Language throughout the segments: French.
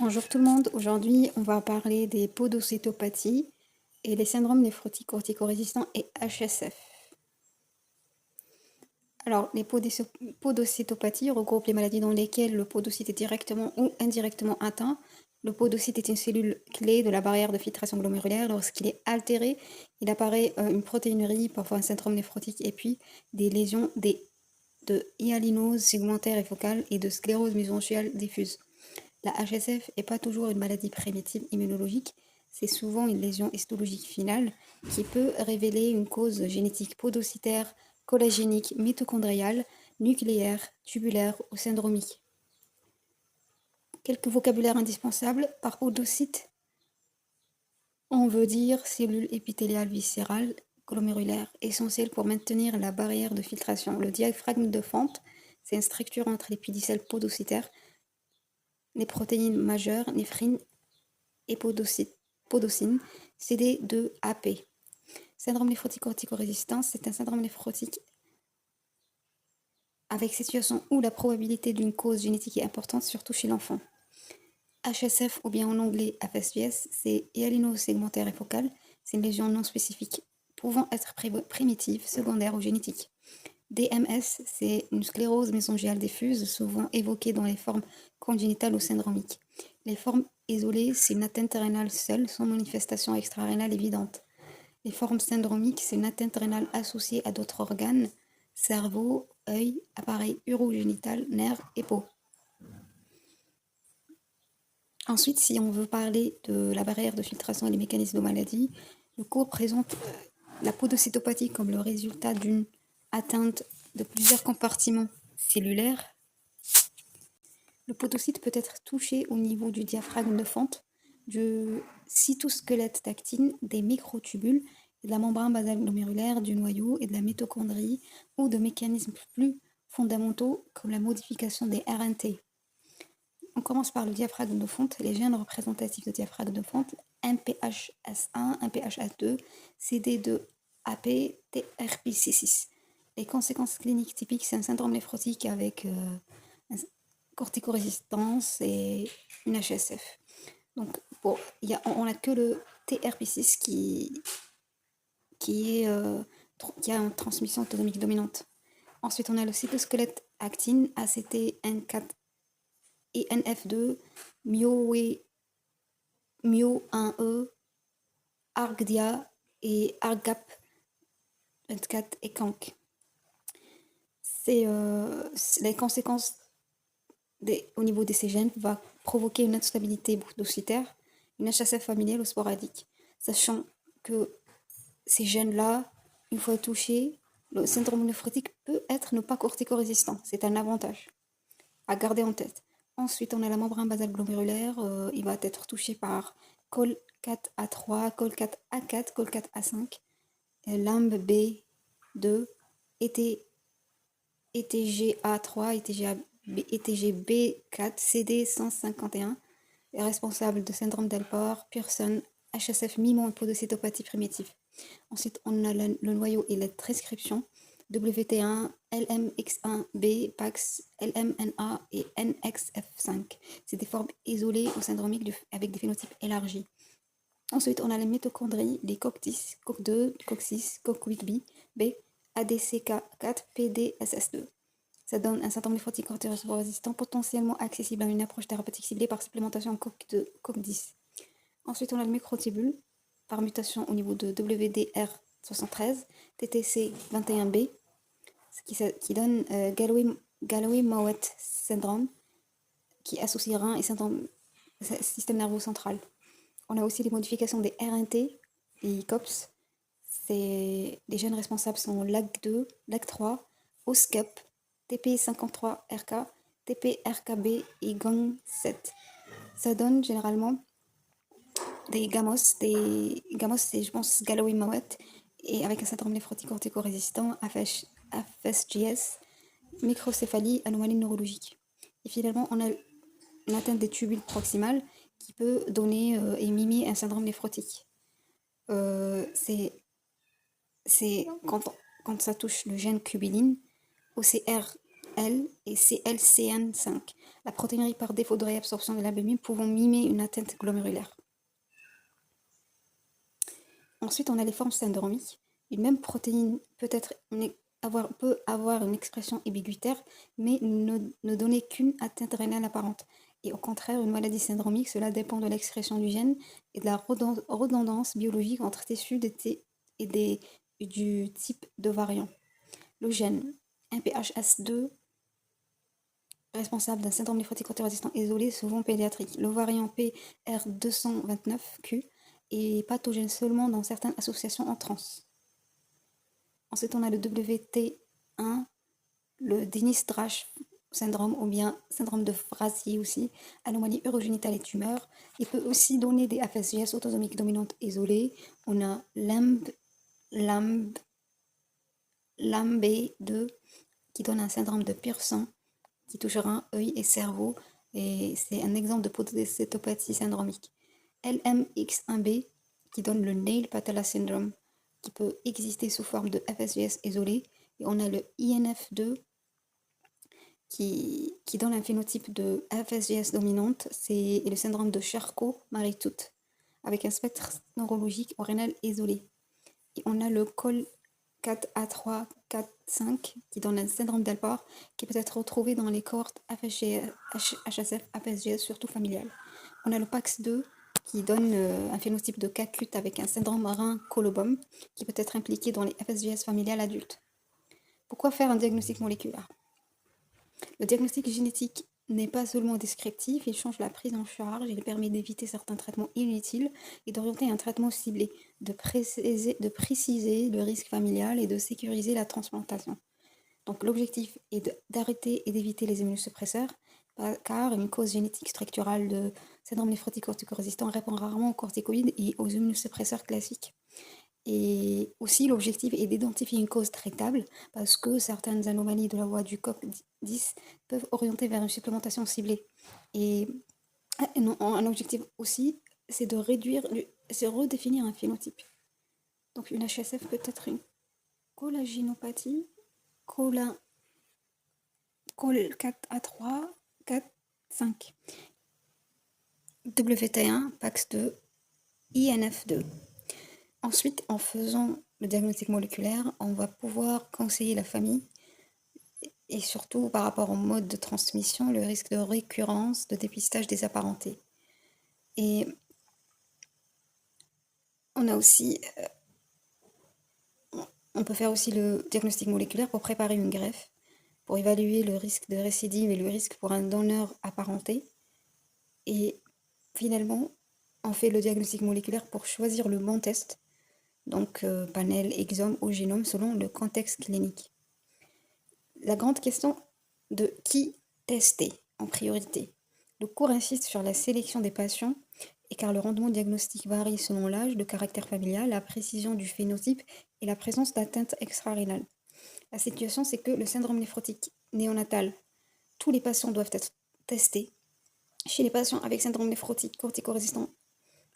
Bonjour tout le monde, aujourd'hui on va parler des podocytopathies et les syndromes néphrotiques corticorésistants et HSF. Alors, les podocytopathies regroupent les maladies dans lesquelles le podocyte est directement ou indirectement atteint. Le podocyte est une cellule clé de la barrière de filtration glomérulaire. Lorsqu'il est altéré, il apparaît une protéinurie, parfois un syndrome néphrotique, et puis des lésions de hyalinose segmentaire et focale et de sclérose mésangiale diffuse. La HSF n'est pas toujours une maladie primitive immunologique, c'est souvent une lésion histologique finale qui peut révéler une cause génétique podocytaire, collagénique, mitochondriale, nucléaire, tubulaire ou syndromique. Quelques vocabulaires indispensables par podocyte. On veut dire cellule épithéliale viscérale glomérulaire, essentielle pour maintenir la barrière de filtration. Le diaphragme de Font, c'est une structure entre les pédicelles podocytaires, les protéines majeures, néphrine et podocine, CD2AP. Syndrome néphrotique corticorésistant, c'est un syndrome néphrotique avec situation où la probabilité d'une cause génétique est importante, surtout chez l'enfant. HSF, ou bien en anglais FSGS, c'est hyalinose segmentaire et focale. C'est une lésion non spécifique pouvant être primitive, secondaire ou génétique. DMS, c'est une sclérose mésangiale diffuse, souvent évoquée dans les formes congénitales ou syndromiques. Les formes isolées, c'est une atteinte rénale seule, sans manifestation extra-rénale évidente. Les formes syndromiques, c'est une atteinte rénale associée à d'autres organes, cerveau, œil, appareil urogénital, nerfs et peau. Ensuite, si on veut parler de la barrière de filtration et les mécanismes de maladie, le cours présente la podocytopathie comme le résultat d'une atteinte de plusieurs compartiments cellulaires. Le podocyte peut être touché au niveau du diaphragme de Font, du cytosquelette d'actine, des microtubules, de la membrane basale glomérulaire, du noyau et de la mitochondrie, ou de mécanismes plus fondamentaux comme la modification des RNT. On commence par le diaphragme de Font, les gènes représentatifs de diaphragme de Font, MPHS1, MPHS2, CD2AP, TRPC6. Les conséquences cliniques typiques, c'est un syndrome néphrotique avec corticorésistance et une HSF. Donc, bon, on n'a que le TRP6 qui a une transmission autosomique dominante. Ensuite, on a le cytosquelette actine, ACT-N4 et NF2, Myo1E, ARGDIA et ARGAP24 et CANC. Les conséquences au niveau de ces gènes va provoquer une instabilité podocytaire, une HSF familiale ou sporadique, sachant que ces gènes-là, une fois touchés, le syndrome néphrotique peut être ne pas corticorésistant. C'est un avantage à garder en tête. Ensuite, on a la membrane basale glomérulaire. Il va être touché par COL4A3, COL4A4, COL4A5, LAMB B2, ETGA3, ETGB4, CD151, est responsable de syndrome d'Alport, Pearson, HSF mimant et podocytopathie primitive. Ensuite, on a le noyau et la transcription, WT1, LMX1B, PAX, LMNA et NXF5. C'est des formes isolées ou syndromiques avec des phénotypes élargis. Ensuite, on a les mitochondries, les COC10, COC2, COC6, COC8B, ADCK4, PDSS2. Ça donne un syndrome néphrotique corticorésistant potentiellement accessible à une approche thérapeutique ciblée par supplémentation en COC2, COC10. Ensuite, on a le microtubule, par mutation au niveau de WDR73, TTC21B, qui donne Galloway-Mowat syndrome, qui associe rein et système nerveux central. On a aussi les modifications des RNT, les COPS. Les gènes responsables sont LAG2, LAG3, OSCAP, TP53RK, TPRKB et GAN7. Ça donne généralement des gamos, c'est je pense Galloway-Mowat, et avec un syndrome néphrotique corticorésistant, FSGS, microcéphalie, anomalie neurologique. Et finalement, on a une atteinte des tubules proximales qui peut donner et mimer un syndrome néphrotique. C'est quand ça touche le gène cubiline, OCR L et CLCN5, la protéinerie par défaut de réabsorption de l'albumine pouvant mimer une atteinte glomérulaire. Ensuite, on a les formes syndromiques. Une même protéine peut avoir une expression ambiguïtaire, mais ne donner qu'une atteinte rénale apparente. Et au contraire, une maladie syndromique, cela dépend de l'expression du gène et de la redondance biologique entre tissus et du type de variant. Le gène MPHS2, responsable d'un syndrome néphrotique résistant isolé, souvent pédiatrique. Le variant PR229Q est pathogène seulement dans certaines associations en trans. Ensuite, on a le WT1, le Dennis-Drash syndrome ou bien syndrome de Frazier aussi, anomalie urogénitale et tumeur. Il peut aussi donner des FSGS autosomiques dominantes isolées. On a LAMB2 qui donne un syndrome de Pearson qui touchera œil et cerveau, et c'est un exemple de podocétopathie syndromique. LMX1B qui donne le Nail Patella Syndrome qui peut exister sous forme de FSGS isolé, et on a le INF2 qui donne un phénotype de FSGS dominante, c'est le syndrome de Charcot-Marie-Tooth avec un spectre neurologique ou rénal isolé. Et on a le col 4A3, 4-5 qui donne un syndrome d'Alport qui peut être retrouvé dans les cohortes HSF, FSGS, surtout familial. On a le PAX2 qui donne un phénotype de CACUT avec un syndrome Rhin-Colobom qui peut être impliqué dans les FSGS familiales adultes. Pourquoi faire un diagnostic moléculaire? Le diagnostic génétique n'est pas seulement descriptif, il change la prise en charge, il permet d'éviter certains traitements inutiles et d'orienter un traitement ciblé, de préciser le risque familial et de sécuriser la transplantation. Donc l'objectif est d'arrêter et d'éviter les immunosuppresseurs, car une cause génétique structurale de syndrome néphrotique corticorésistant répond rarement aux corticoïdes et aux immunosuppresseurs classiques. Et aussi, l'objectif est d'identifier une cause traitable parce que certaines anomalies de la voie du COX-10 peuvent orienter vers une supplémentation ciblée. Et un objectif aussi, c'est de redéfinir un phénotype. Donc une HSF peut être une collagénopathie, col 4A3, 4, 5. WT1, PAX2, INF2. Ensuite, en faisant le diagnostic moléculaire, on va pouvoir conseiller la famille et surtout par rapport au mode de transmission, le risque de récurrence, de dépistage des apparentés. Et on peut faire aussi le diagnostic moléculaire pour préparer une greffe, pour évaluer le risque de récidive et le risque pour un donneur apparenté. Et finalement, on fait le diagnostic moléculaire pour choisir le bon test, donc panel, exome ou génome selon le contexte clinique. La grande question de qui tester en priorité. Le cours insiste sur la sélection des patients, et car le rendement diagnostique varie selon l'âge, le caractère familial, la précision du phénotype et la présence d'atteintes extra-rénales. La situation, c'est que le syndrome néphrotique néonatal, tous les patients doivent être testés. Chez les patients avec syndrome néphrotique corticorésistant,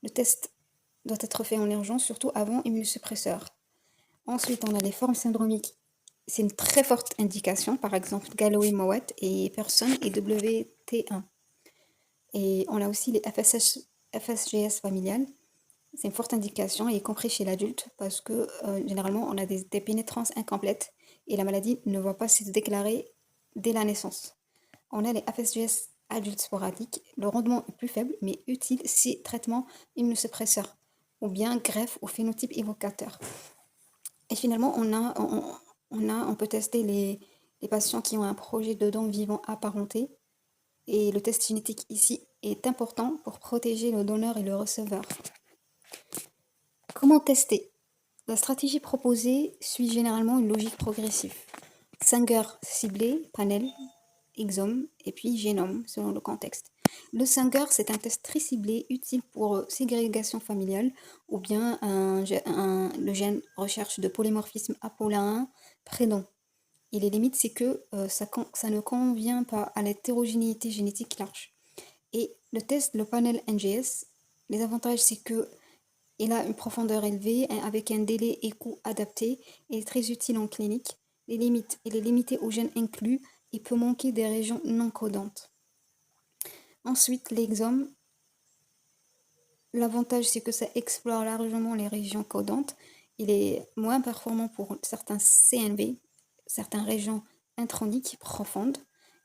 le test doit être fait en urgence, surtout avant immunosuppresseur. Ensuite, on a les formes syndromiques. C'est une très forte indication, par exemple Galloway-Mowat et Pearson et WT1. Et on a aussi les FSGS familiales. C'est une forte indication, y compris chez l'adulte, parce que généralement, on a des pénétrances incomplètes et la maladie ne va pas se déclarer dès la naissance. On a les FSGS adultes sporadiques. Le rendement est plus faible, mais utile si traitement immunosuppresseur ou bien greffe au phénotype évocateur. Et finalement, on peut tester les patients qui ont un projet de dents vivant apparenté. Et le test génétique ici est important pour protéger le donneur et le receveur. Comment tester? La stratégie proposée suit généralement une logique progressive. Sanger ciblé, panel, exome et puis génome selon le contexte. Le Sanger, c'est un test très ciblé utile pour ségrégation familiale ou bien le gène recherche de polymorphisme apollin prédon. Et les limites, c'est que ça ne convient pas à l'hétérogénéité génétique large. Et le test, le panel NGS, les avantages, c'est que il a une profondeur élevée avec un délai et coût adapté et est très utile en clinique. Les limites, il est limité aux gènes inclus il peut manquer des régions non codantes. Ensuite, l'exome, l'avantage c'est que ça explore largement les régions codantes. Il est moins performant pour certains CNV, certaines régions introniques profondes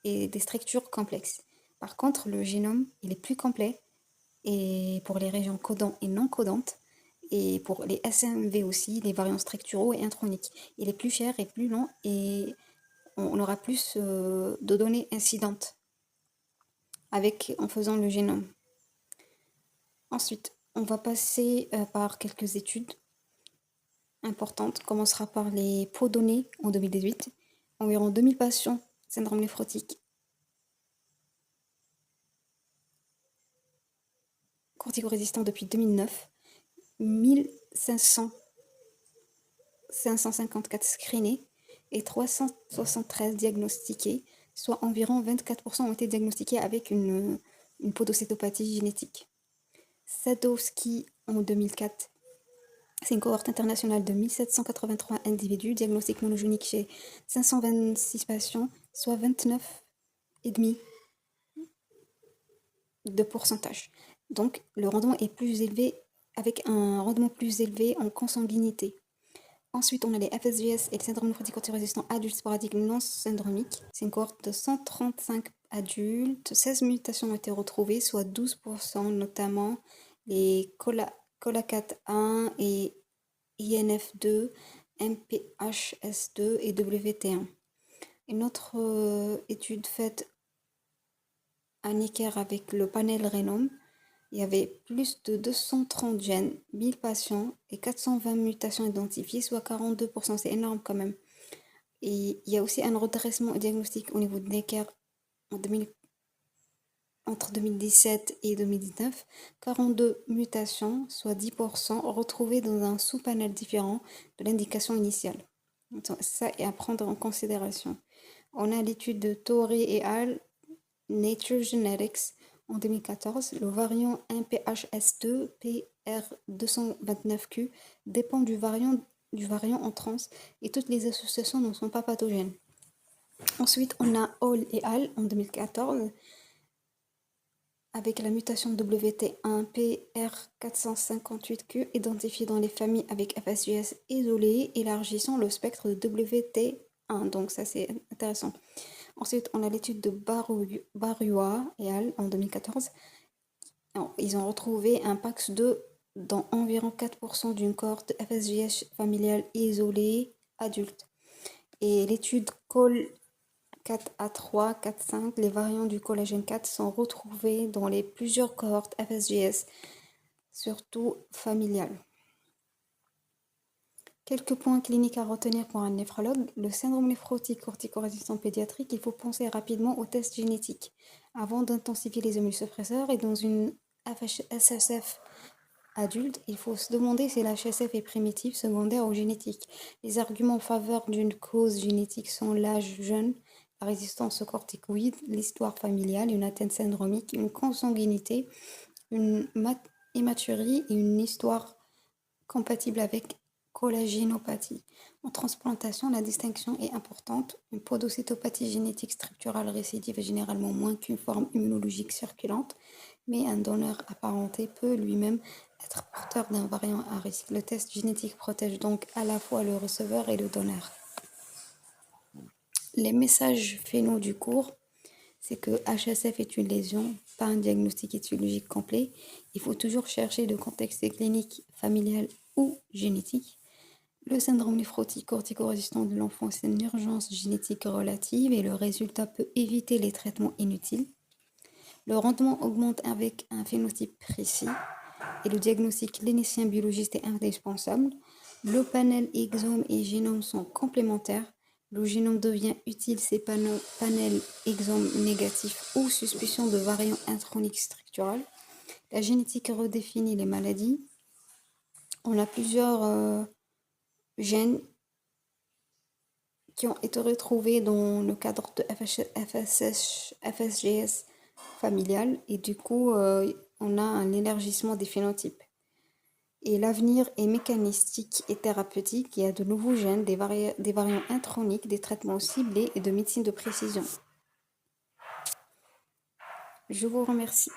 et des structures complexes. Par contre, le génome, il est plus complet et pour les régions codantes et non codantes, et pour les SMV aussi, les variants structuraux et introniques. Il est plus cher et plus lent et on aura plus de données incidentes en faisant le génome. Ensuite, on va passer par quelques études importantes. On commencera par les peaux données en 2018. Environ 2000 patients syndrome néphrotique cortico-résistants depuis 2009. 1554 screenés et 373 diagnostiqués, soit environ 24% ont été diagnostiqués avec une podocétopathie génétique. Sadowski en 2004, c'est une cohorte internationale de 1783 individus, diagnostic monogénique chez 526 patients, soit 29,5% de pourcentage. Donc le rendement est plus élevé, avec un rendement plus élevé en consanguinité. Ensuite, on a les FSGS et le syndrome néphrotique cortico-résistant adultes sporadiques non syndromiques. C'est une cohorte de 135 adultes. 16 mutations ont été retrouvées, soit 12%, notamment les COLA4-1 et INF2, MPHS2 et WT1. Une autre étude faite à Necker avec le panel Rhénome, il y avait plus de 230 gènes, 1000 patients et 420 mutations identifiées, soit 42%. C'est énorme quand même. Et il y a aussi un redressement diagnostique au niveau de Necker entre 2017 et 2019. 42 mutations, soit 10%, retrouvées dans un sous-panel différent de l'indication initiale. Donc, ça est à prendre en considération. On a l'étude de Torrey et al. Nature Genetics en 2014, le variant MPHS2 PR229Q dépend du variant en trans et toutes les associations ne sont pas pathogènes. Ensuite, on a Hall et al. En 2014 avec la mutation WT1 PR458Q identifiée dans les familles avec FSGS isolées, élargissant le spectre de WT1. Donc ça c'est intéressant. Ensuite, on a l'étude de Barua et al. En 2014. Ils ont retrouvé un PAX2 dans environ 4% d'une cohorte FSGS familiale isolée adulte. Et l'étude COL 4A3, 4-5, les variants du collagène 4 sont retrouvés dans plusieurs cohortes FSGS, surtout familiales. Quelques points cliniques à retenir pour un néphrologue. Le syndrome néphrotique cortico-résistant pédiatrique, il faut penser rapidement aux tests génétiques avant d'intensifier les immunosuppresseurs. Et dans une HSF adulte, il faut se demander si la HSF est primitive, secondaire ou génétique. Les arguments en faveur d'une cause génétique sont l'âge jeune, la résistance aux corticoïdes, l'histoire familiale, une atteinte syndromique, une consanguinité, une hématurie et une histoire compatible avec collagénopathie. En transplantation, la distinction est importante. Une podocytopathie génétique structurale récidive est généralement moins qu'une forme immunologique circulante, mais un donneur apparenté peut lui-même être porteur d'un variant à risque. Le test génétique protège donc à la fois le receveur et le donneur. Les messages phéno du cours, c'est que HSF est une lésion, pas un diagnostic étiologique complet. Il faut toujours chercher le contexte clinique, familial ou génétique. Le syndrome néphrotique cortico-résistant de l'enfant, c'est une urgence génétique relative et le résultat peut éviter les traitements inutiles. Le rendement augmente avec un phénotype précis et le diagnostic clinicien biologiste est indispensable. Le panel exome et génome sont complémentaires. Le génome devient utile si panel exome négatif ou suspicion de variant intronique structural. La génétique redéfinit les maladies. On a plusieurs gènes qui ont été retrouvés dans le cadre de FSGS familial et du coup on a un élargissement des phénotypes. Et l'avenir est mécanistique et thérapeutique. Il y a de nouveaux gènes, des variants introniques, des traitements ciblés et de médecine de précision. Je vous remercie.